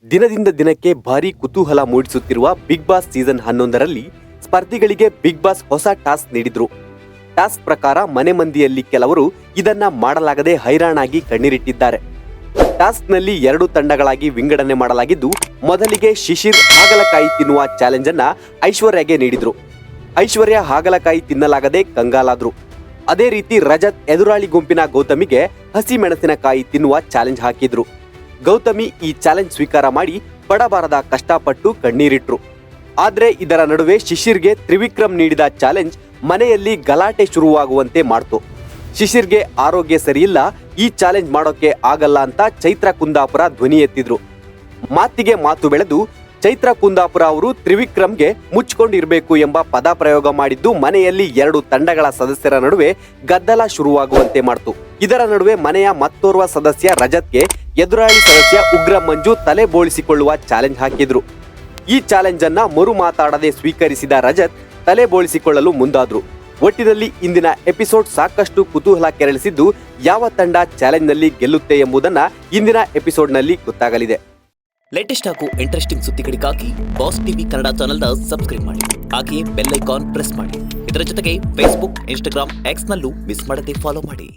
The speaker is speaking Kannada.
ದಿನದಿಂದ ದಿನಕ್ಕೆ ಭಾರಿ ಕುತೂಹಲ ಮೂಡಿಸುತ್ತಿರುವ ಬಿಗ್ ಬಾಸ್ ಸೀಸನ್ 11ರಲ್ಲಿ ಸ್ಪರ್ಧಿಗಳಿಗೆ ಬಿಗ್ ಬಾಸ್ ಹೊಸ ಟಾಸ್ಕ್ ನೀಡಿದ್ರು. ಟಾಸ್ಕ್ ಪ್ರಕಾರ ಮನೆ ಮಂದಿಯಲ್ಲಿ ಕೆಲವರು ಇದನ್ನ ಮಾಡಲಾಗದೆ ಹೈರಾಣಾಗಿ ಕಣ್ಣೀರಿಟ್ಟಿದ್ದಾರೆ. ಟಾಸ್ಕ್ನಲ್ಲಿ 2 ತಂಡಗಳಾಗಿ ವಿಂಗಡಣೆ ಮಾಡಲಾಗಿದ್ದು, ಮೊದಲಿಗೆ ಶಿಶಿರ್ ಹಾಗಲಕಾಯಿ ತಿನ್ನುವ ಚಾಲೆಂಜ್ ಅನ್ನ ಐಶ್ವರ್ಯಗೆ ನೀಡಿದ್ರು. ಐಶ್ವರ್ಯ ಹಾಗಲಕಾಯಿ ತಿನ್ನಲಾಗದೆ ಕಂಗಾಲಾದ್ರು. ಅದೇ ರೀತಿ ರಜತ್ ಎದುರಾಳಿ ಗುಂಪಿನ ಗೌತಮಿಗೆ ಹಸಿ ಮೆಣಸಿನಕಾಯಿ ತಿನ್ನುವ ಚಾಲೆಂಜ್ ಹಾಕಿದ್ರು. ಗೌತಮಿ ಈ ಚಾಲೆಂಜ್ ಸ್ವೀಕಾರ ಮಾಡಿ ಪಡಬಾರದ ಕಷ್ಟಪಟ್ಟು ಕಣ್ಣೀರಿಟ್ರು. ಆದ್ರೆ ಇದರ ನಡುವೆ ಶಿಶಿರ್ಗೆ ತ್ರಿವಿಕ್ರಮ್ ನೀಡಿದ ಚಾಲೆಂಜ್ ಮನೆಯಲ್ಲಿ ಗಲಾಟೆ ಶುರುವಾಗುವಂತೆ ಮಾಡ್ತು. ಶಿಶಿರ್ಗೆ ಆರೋಗ್ಯ ಸರಿಯಿಲ್ಲ, ಈ ಚಾಲೆಂಜ್ ಮಾಡೋಕೆ ಆಗಲ್ಲ ಅಂತ ಚೈತ್ರ ಕುಂದಾಪುರ ಧ್ವನಿ ಎತ್ತಿದ್ರು. ಮಾತಿಗೆ ಮಾತು ಬೆಳೆದು ಚೈತ್ರ ಕುಂದಾಪುರ ಅವರು ತ್ರಿವಿಕ್ರಮ್ಗೆ ಮುಚ್ಕೊಂಡಿರ್ಬೇಕು ಎಂಬ ಪದ ಪ್ರಯೋಗ ಮಾಡಿದ್ದು ಮನೆಯಲ್ಲಿ 2 ತಂಡಗಳ ಸದಸ್ಯರ ನಡುವೆ ಗದ್ದಲ ಶುರುವಾಗುವಂತೆ ಮಾಡ್ತು. ಇದರ ನಡುವೆ ಮನೆಯ ಮತ್ತೋರ್ವ ಸದಸ್ಯ ರಜತ್ಗೆ ಎದುರಾಳಿ ಸದಸ್ಯ ಉಗ್ರ ಮಂಜು ತಲೆ ಬೋಳಿಸಿಕೊಳ್ಳುವ ಚಾಲೆಂಜ್ ಹಾಕಿದ್ರು. ಈ ಚಾಲೆಂಜ್ ಅನ್ನ ಮರು ಮಾತಾಡದೆ ಸ್ವೀಕರಿಸಿದ ರಜತ್ ತಲೆ ಬೋಳಿಸಿಕೊಳ್ಳಲು ಮುಂದಾದ್ರು. ಒಟ್ಟಿನಲ್ಲಿ ಇಂದಿನ ಎಪಿಸೋಡ್ ಸಾಕಷ್ಟು ಕುತೂಹಲ ಕೆರಳಿಸಿದ್ದು, ಯಾವ ತಂಡ ಚಾಲೆಂಜ್ ನಲ್ಲಿ ಗೆಲ್ಲುತ್ತೆ ಎಂಬುದನ್ನ ಇಂದಿನ ಎಪಿಸೋಡ್ ನಲ್ಲಿ ಗೊತ್ತಾಗಲಿದೆ. ಲೇಟೆಸ್ಟ್ ಹಾಗೂ ಇಂಟ್ರೆಸ್ಟಿಂಗ್ ಸುದ್ದಿಗಳಿಗಾಗಿ ಬಾಸ್ ಟಿವಿ ಕನ್ನಡ ಚಾನೆಲ್ನ ಸಬ್ಸ್ಕ್ರೈಬ್ ಮಾಡಿ. ಹಾಗೆಯೇ ಬೆಲ್ ಐಕಾನ್ ಪ್ರೆಸ್ ಮಾಡಿ. ಇದರ ಜೊತೆಗೆ ಫೇಸ್ಬುಕ್, ಇನ್ಸ್ಟಾಗ್ರಾಮ್, ಎಕ್ಸ್ ನಲ್ಲೂ ಮಿಸ್ ಮಾಡದೆ ಫಾಲೋ ಮಾಡಿ.